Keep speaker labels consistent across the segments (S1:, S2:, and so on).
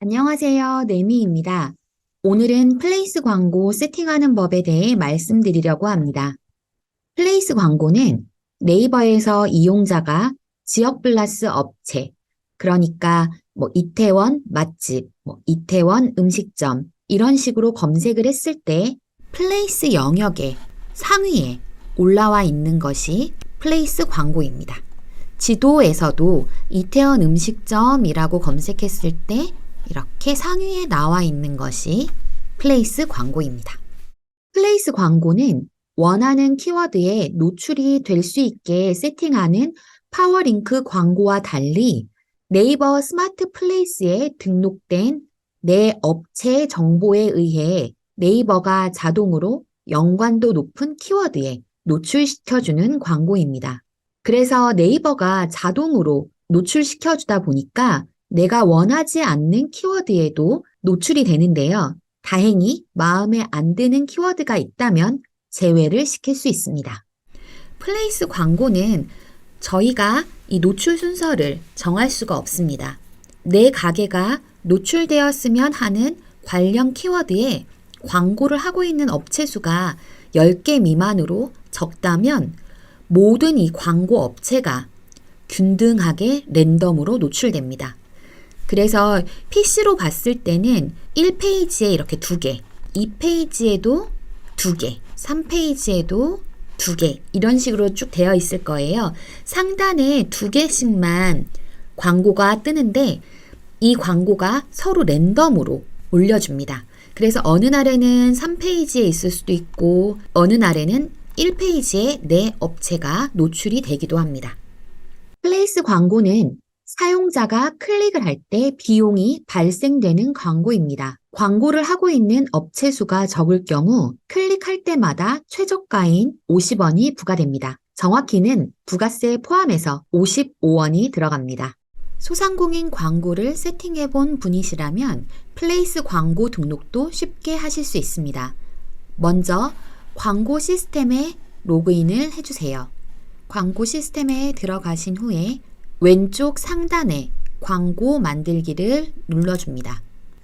S1: 안녕하세요. 네미입니다. 오늘은 플레이스 광고 세팅하는 법에 대해 말씀드리려고 합니다. 플레이스 광고는 네이버에서 이용자가 지역 플러스 업체, 그러니까 이태원 맛집, 이태원 음식점 이런 식으로 검색을 했을 때 플레이스 영역에 상위에 올라와 있는 것이 플레이스 광고입니다. 지도에서도 이태원 음식점이라고 검색했을 때 이렇게 상위에 나와 있는 것이 플레이스 광고입니다. 플레이스 광고는 원하는 키워드에 노출이 될 수 있게 세팅하는 파워링크 광고와 달리 네이버 스마트 플레이스에 등록된 내 업체 정보에 의해 네이버가 자동으로 연관도 높은 키워드에 노출시켜주는 광고입니다. 그래서 네이버가 자동으로 노출시켜주다 보니까 내가 원하지 않는 키워드에도 노출이 되는데요. 다행히 마음에 안 드는 키워드가 있다면 제외를 시킬 수 있습니다. 플레이스 광고는 저희가 이 노출 순서를 정할 수가 없습니다. 내 가게가 노출되었으면 하는 관련 키워드에 광고를 하고 있는 업체 수가 10개 미만으로 적다면 모든 이 광고 업체가 균등하게 랜덤으로 노출됩니다. 그래서 PC로 봤을 때는 1페이지에 이렇게 2개, 2페이지에도 2개, 3페이지에도 2개 이런 식으로 쭉 되어 있을 거예요. 상단에 2개씩만 광고가 뜨는데 이 광고가 서로 랜덤으로 올려줍니다. 그래서 어느 날에는 3페이지에 있을 수도 있고 어느 날에는 1페이지에 내 업체가 노출이 되기도 합니다. 플레이스 광고는 사용자가 클릭을 할 때 비용이 발생되는 광고입니다. 광고를 하고 있는 업체 수가 적을 경우 클릭할 때마다 최저가인 50원이 부과됩니다. 정확히는 부가세 포함해서 55원이 들어갑니다. 소상공인 광고를 세팅해 본 분이시라면 플레이스 광고 등록도 쉽게 하실 수 있습니다. 먼저 광고 시스템에 로그인을 해주세요. 광고 시스템에 들어가신 후에 왼쪽 상단에 광고 만들기를 눌러줍니다.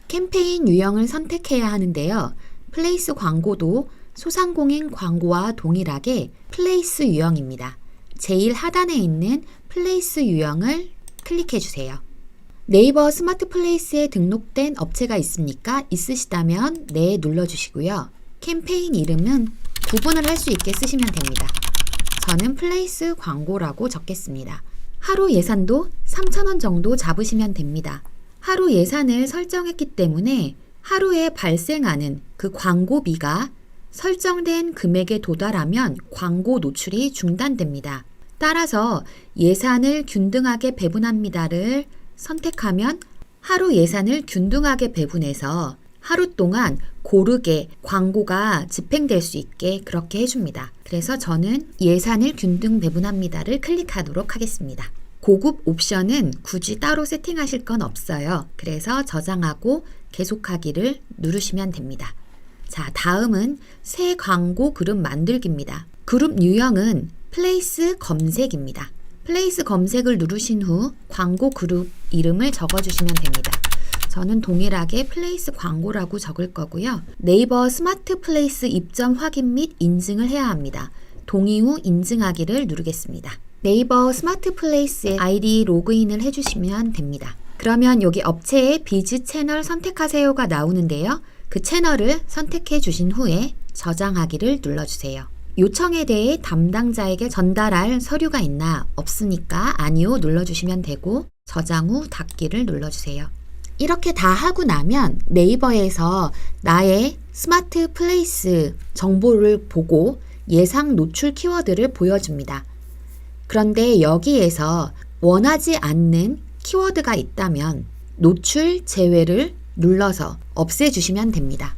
S1: 캠페인 유형을 선택해야 하는데요. 플레이스 광고도 소상공인 광고와 동일하게 플레이스 유형입니다. 제일 하단에 있는 플레이스 유형을 클릭해 주세요. 네이버 스마트 플레이스에 등록된 업체가 있습니까? 있으시다면 네 눌러주시고요. 캠페인 이름은 구분을 할 수 있게 쓰시면 됩니다. 저는 플레이스 광고라고 적겠습니다. 하루 예산도 3,000원 정도 잡으시면 됩니다. 하루 예산을 설정했기 때문에 하루에 발생하는 그 광고비가 설정된 금액에 도달하면 광고 노출이 중단됩니다. 따라서 예산을 균등하게 배분합니다를 선택하면 하루 예산을 균등하게 배분해서 하루 동안 고르게 광고가 집행될 수 있게 그렇게 해줍니다. 그래서 저는 예산을 균등 배분합니다를 클릭하도록 하겠습니다. 고급 옵션은 굳이 따로 세팅하실 건 없어요. 그래서 저장하고 계속하기를 누르시면 됩니다. 자, 다음은 새 광고 그룹 만들기입니다. 그룹 유형은 플레이스 검색입니다. 플레이스 검색을 누르신 후 광고 그룹 이름을 적어주시면 됩니다. 저는 동일하게 플레이스 광고라고 적을 거고요. 네이버 스마트 플레이스 입점 확인 및 인증을 해야 합니다. 동의 후 인증하기를 누르겠습니다. 네이버 스마트 플레이스에 아이디 로그인을 해주시면 됩니다. 그러면 여기 업체의 비즈 채널 선택하세요가 나오는데요. 그 채널을 선택해 주신 후에 저장하기를 눌러주세요. 요청에 대해 담당자에게 전달할 서류가 있나 없으니까 아니요 눌러주시면 되고 저장 후 닫기를 눌러주세요. 이렇게 다 하고 나면 네이버에서 나의 스마트 플레이스 정보를 보고 예상 노출 키워드를 보여줍니다. 그런데 여기에서 원하지 않는 키워드가 있다면 노출 제외를 눌러서 없애주시면 됩니다.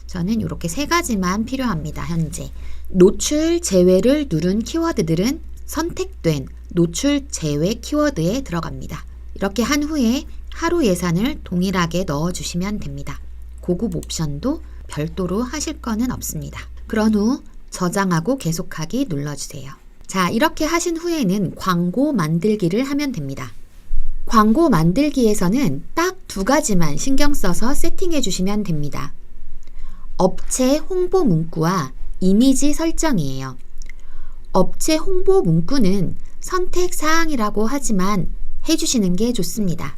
S1: 저는 이렇게 3가지만 필요합니다. 현재 노출 제외를 누른 키워드들은 선택된 노출 제외 키워드에 들어갑니다. 이렇게 한 후에 하루 예산을 동일하게 넣어주시면 됩니다. 고급 옵션도 별도로 하실 거는 없습니다. 그런 후 저장하고 계속하기 눌러주세요. 자, 이렇게 하신 후에는 광고 만들기를 하면 됩니다. 광고 만들기에서는 딱 두 가지만 신경 써서 세팅해 주시면 됩니다. 업체 홍보 문구와 이미지 설정이에요. 업체 홍보 문구는 선택 사항이라고 하지만 해주시는 게 좋습니다.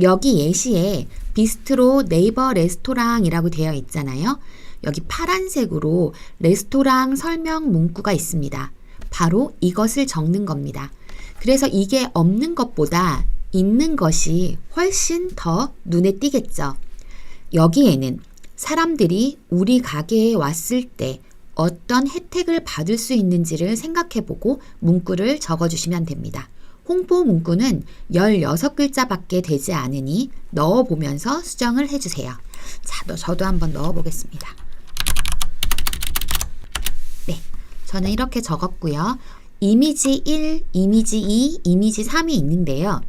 S1: 여기 예시에 비스트로 네이버 레스토랑이라고 되어 있잖아요. 여기 파란색으로 레스토랑 설명 문구가 있습니다. 바로 이것을 적는 겁니다. 그래서 이게 없는 것보다 있는 것이 훨씬 더 눈에 띄겠죠. 여기에는 사람들이 우리 가게에 왔을 때 어떤 혜택을 받을 수 있는지를 생각해보고 문구를 적어주시면 됩니다. 홍보 문구는 16글자밖에 되지 않으니 넣어보면서 수정을 해주세요. 자, 저도 한번 넣어보겠습니다. 네, 저는 이렇게 적었고요. 이미지 1, 이미지 2, 이미지 3이 있는데요.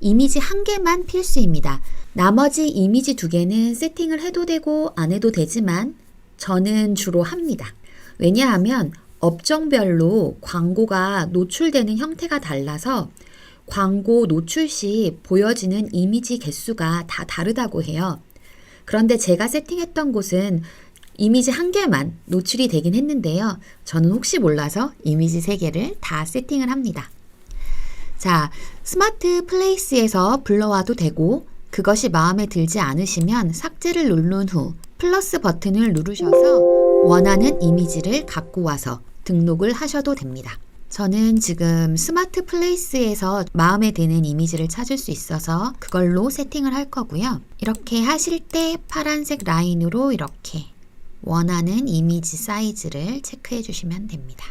S1: 이미지 한 개만 필수입니다. 나머지 이미지 2개는 세팅을 해도 되고 안 해도 되지만 저는 주로 합니다. 왜냐하면 업종별로 광고가 노출되는 형태가 달라서 광고 노출 시 보여지는 이미지 개수가 다 다르다고 해요. 그런데 제가 세팅했던 곳은 이미지 한 개만 노출이 되긴 했는데요. 저는 혹시 몰라서 이미지 3개를 다 세팅을 합니다. 자, 스마트 플레이스에서 불러와도 되고 그것이 마음에 들지 않으시면 삭제를 누른 후 플러스 버튼을 누르셔서 원하는 이미지를 갖고 와서 등록을 하셔도 됩니다. 저는 지금 스마트 플레이스에서 마음에 드는 이미지를 찾을 수 있어서 그걸로 세팅을 할 거고요. 이렇게 하실 때 파란색 라인으로 이렇게 원하는 이미지 사이즈를 체크해 주시면 됩니다.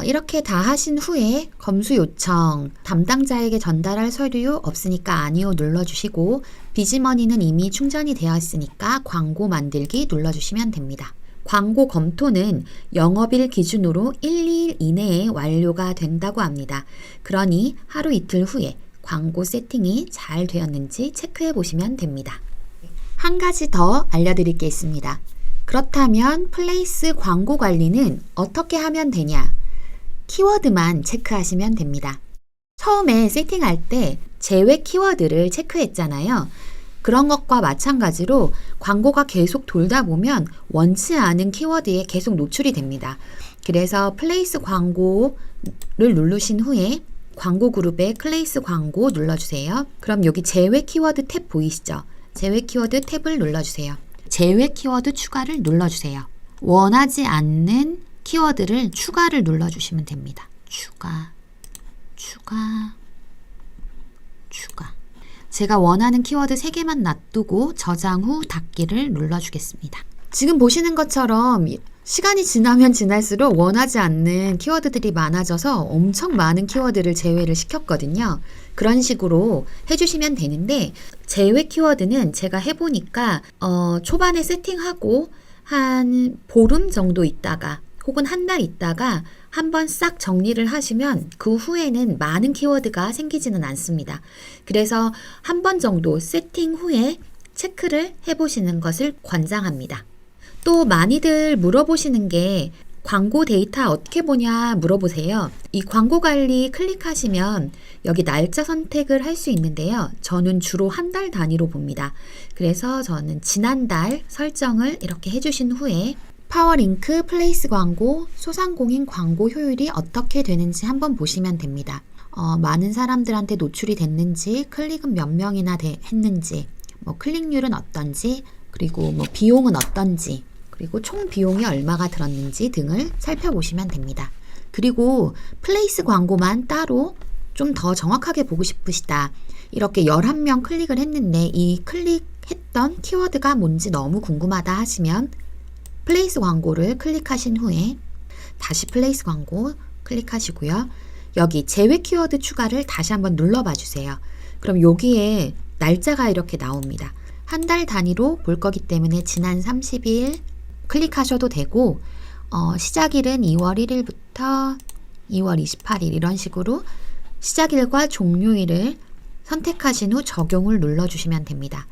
S1: 이렇게 다 하신 후에 검수 요청, 담당자에게 전달할 서류 없으니까 아니요 눌러주시고 비즈머니는 이미 충전이 되어 있으니까 광고 만들기 눌러주시면 됩니다. 광고 검토는 영업일 기준으로 1, 2일 이내에 완료가 된다고 합니다. 그러니 하루 이틀 후에 광고 세팅이 잘 되었는지 체크해 보시면 됩니다. 한 가지 더 알려드릴 게 있습니다. 그렇다면 플레이스 광고 관리는 어떻게 하면 되냐? 키워드만 체크하시면 됩니다. 처음에 세팅할 때 제외 키워드를 체크했잖아요. 그런 것과 마찬가지로 광고가 계속 돌다 보면 원치 않은 키워드에 계속 노출이 됩니다. 그래서 플레이스 광고를 누르신 후에 광고 그룹에 플레이스 광고 눌러주세요. 그럼 여기 제외 키워드 탭 보이시죠? 제외 키워드 탭을 눌러주세요. 제외 키워드 추가를 눌러주세요. 원하지 않는 키워드를 추가를 눌러주시면 됩니다. 추가. 제가 원하는 키워드 3개만 놔두고 저장 후 닫기를 눌러주겠습니다. 지금 보시는 것처럼 시간이 지나면 지날수록 원하지 않는 키워드들이 많아져서 엄청 많은 키워드를 제외를 시켰거든요. 그런 식으로 해주시면 되는데 제외 키워드는 제가 해보니까 초반에 세팅하고 한 보름 정도 있다가 혹은 한 달 있다가 한번 싹 정리를 하시면 그 후에는 많은 키워드가 생기지는 않습니다. 그래서 한 번 정도 세팅 후에 체크를 해보시는 것을 권장합니다. 또 많이들 물어보시는 게 광고 데이터 어떻게 보냐 물어보세요. 이 광고 관리 클릭하시면 여기 날짜 선택을 할 수 있는데요. 저는 주로 한 달 단위로 봅니다. 그래서 저는 지난달 설정을 이렇게 해주신 후에 파워링크 플레이스 광고, 소상공인 광고 효율이 어떻게 되는지 한번 보시면 됩니다. 많은 사람들한테 노출이 됐는지, 클릭은 몇 명이나 했는지, 클릭률은 어떤지, 그리고 비용은 어떤지, 그리고 총 비용이 얼마가 들었는지 등을 살펴보시면 됩니다. 그리고 플레이스 광고만 따로 좀 더 정확하게 보고 싶으시다. 이렇게 11명 클릭을 했는데 이 클릭했던 키워드가 뭔지 너무 궁금하다 하시면 플레이스 광고를 클릭하신 후에 다시 플레이스 광고 클릭하시고요. 여기 제외 키워드 추가를 다시 한번 눌러봐 주세요. 그럼 여기에 날짜가 이렇게 나옵니다. 한 달 단위로 볼 거기 때문에 지난 30일 클릭하셔도 되고 시작일은 2월 1일부터 2월 28일 이런 식으로 시작일과 종료일을 선택하신 후 적용을 눌러주시면 됩니다.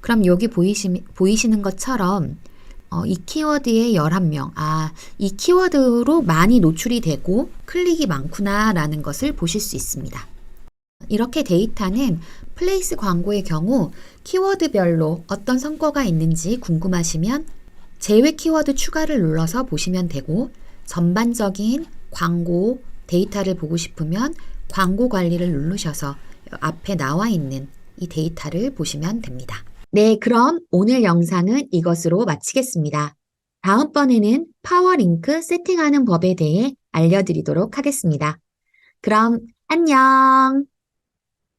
S1: 그럼 여기 보이시는 것처럼 이 키워드에 11명, 이 키워드로 많이 노출이 되고 클릭이 많구나 라는 것을 보실 수 있습니다. 이렇게 데이터는 플레이스 광고의 경우 키워드별로 어떤 성과가 있는지 궁금하시면 제외 키워드 추가를 눌러서 보시면 되고, 전반적인 광고 데이터를 보고 싶으면 광고 관리를 누르셔서 앞에 나와 있는 이 데이터를 보시면 됩니다. 네, 그럼 오늘 영상은 이것으로 마치겠습니다. 다음번에는 파워링크 세팅하는 법에 대해 알려드리도록 하겠습니다. 그럼 안녕!